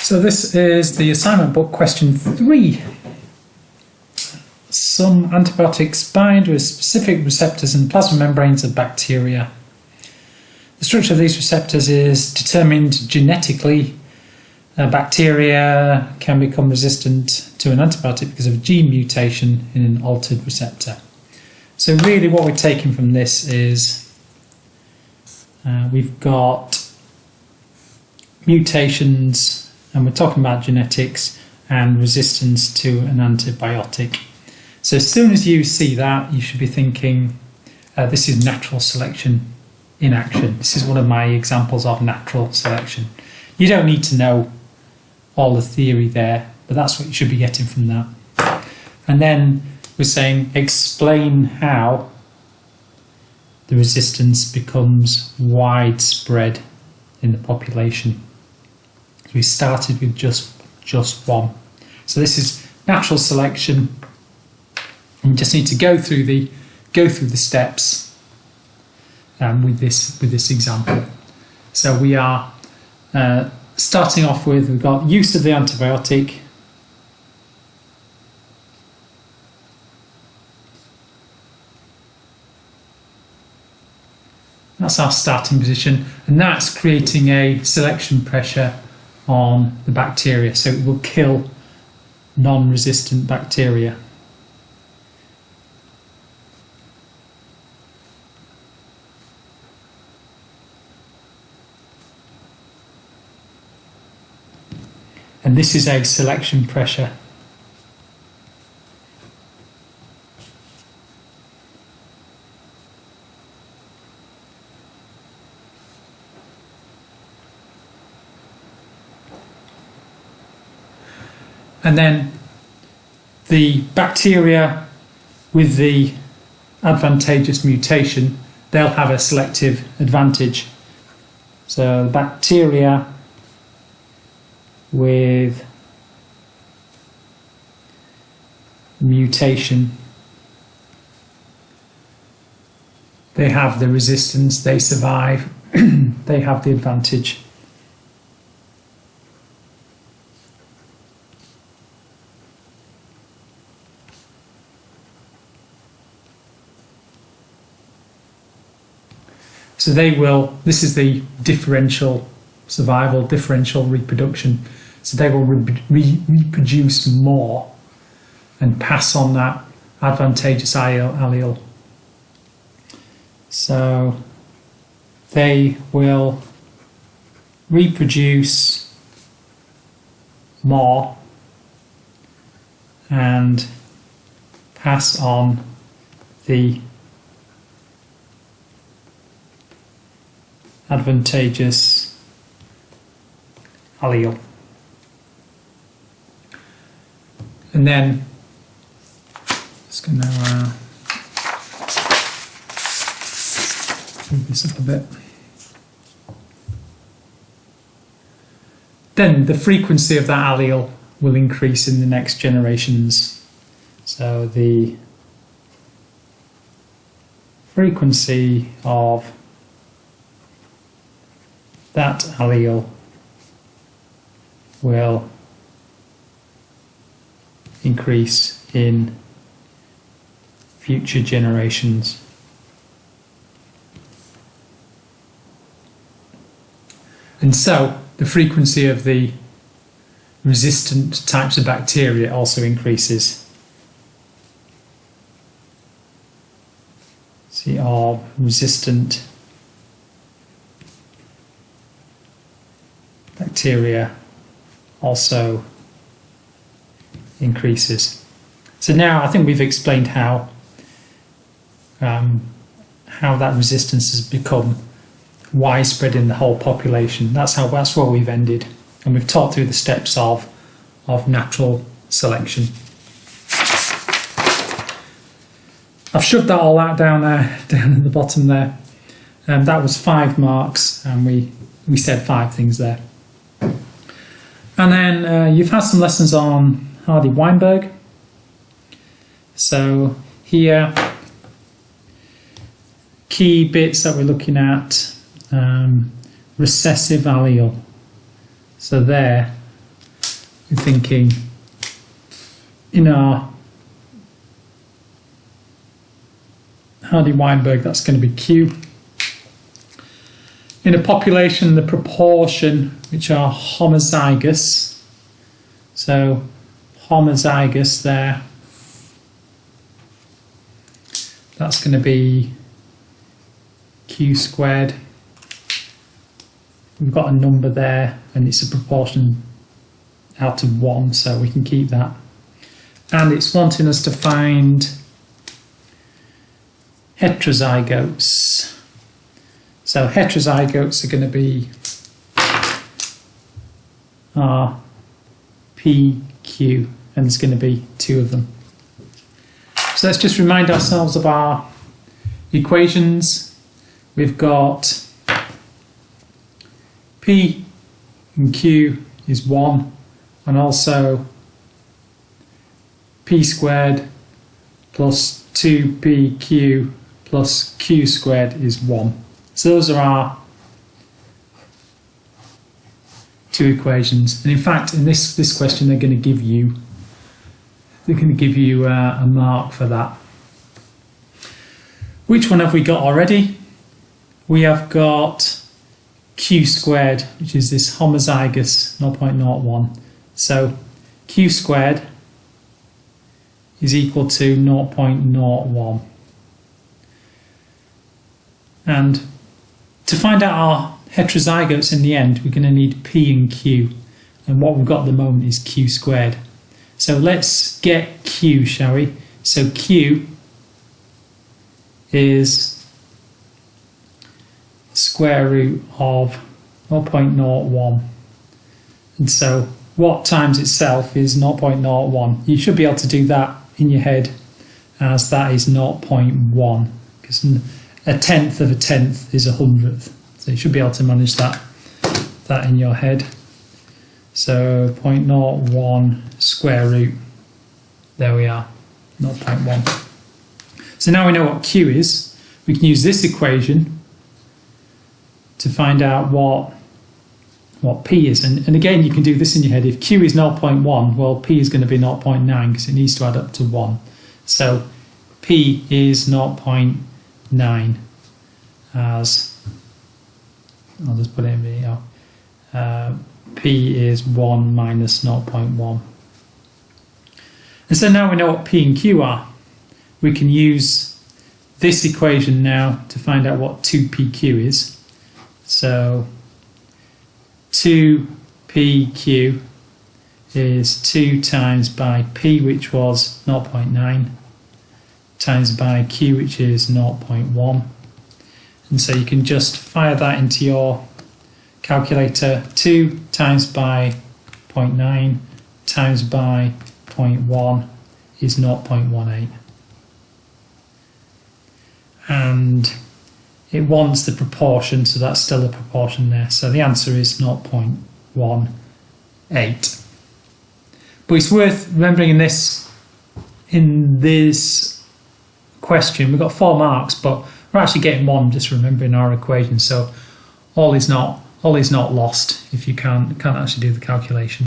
So this is the assignment book, question 3. Some antibiotics bind with specific receptors in the plasma membranes of bacteria. The structure of these receptors is determined genetically. Bacteria can become resistant to an antibiotic because of a gene mutation in an altered receptor. So really what we're taking from this is we've got mutations, and we're talking about genetics and resistance to an antibiotic. So as soon as you see that, you should be thinking this is natural selection in action. This is one of my examples of natural selection. You don't need to know all the theory there, but that's what you should be getting from that. And then we're saying explain how the resistance becomes widespread in the population. We started with just one. So this is natural selection, and we just need to go through the steps with this example. So we are starting off with, we've got use of the antibiotic. That's our starting position, and that's creating a selection pressure on the bacteria, so it will kill non-resistant bacteria. And this is a selection pressure. And then the bacteria with the advantageous mutation, they'll have a selective advantage. So the bacteria with mutation, they have the resistance, they survive, they have the advantage. So they will, this is the differential survival, differential reproduction. So they will reproduce more and pass on that advantageous allele. So they will reproduce more and pass on the advantageous allele. And then just going to move this up a bit. Then the frequency of that allele will increase in the next generations. So the frequency of that allele will increase in future generations. And so the frequency of the resistant types of bacteria also increases. See, all resistant bacteria also increases. So now I think we've explained how that resistance has become widespread in the whole population. That's where we've ended, and we've talked through the steps of natural selection. I've shoved that all out down there, down at the bottom there. That was 5 marks, and we said 5 things there. And then you've had some lessons on Hardy-Weinberg. So here, key bits that we're looking at, recessive allele. So there, we're thinking in our Hardy-Weinberg, that's going to be Q. In a population, the proportion which are homozygous, so homozygous there, that's going to be Q squared. We've got a number there and it's a proportion out of 1, so we can keep that. And it's wanting us to find heterozygotes. So heterozygotes are going to be R, P, Q, and there's going to be 2 of them. So let's just remind ourselves of our equations. We've got P and Q is 1, and also P squared plus 2PQ plus Q squared is 1. So those are our 2 equations. And in fact, in this question, they're going to give you a mark for that. Which one have we got already? We have got Q squared, which is this homozygous 0.01. So Q squared is equal to 0.01. And to find out our heterozygotes in the end, we're going to need P and Q. And what we've got at the moment is Q squared. So let's get Q, shall we? So Q is square root of 0.01. And so what times itself is 0.01. You should be able to do that in your head as that is 0.1, because a tenth of a tenth is a hundredth. So you should be able to manage that in your head. So 0.01 square root, there we are, 0.1. So now we know what Q is. We can use this equation to find out what P is. And again, you can do this in your head. If Q is 0.1, well, P is going to be 0.9 because it needs to add up to 1. So P is 0.9 as, I'll just put it in video. P is 1 minus 0.1. And so now we know what P and Q are. We can use this equation now to find out what 2PQ is. So 2PQ is 2 times by P, which was 0.9, times by Q, which is 0.1. And so you can just fire that into your calculator. 2 times by 0.9 times by 0.1 is 0.18. And it wants the proportion, so that's still a proportion there. So the answer is 0.18. But it's worth remembering in this question, we've got 4 marks, but we're actually getting 1 just remembering our equation. So all is not lost if you can't actually do the calculation.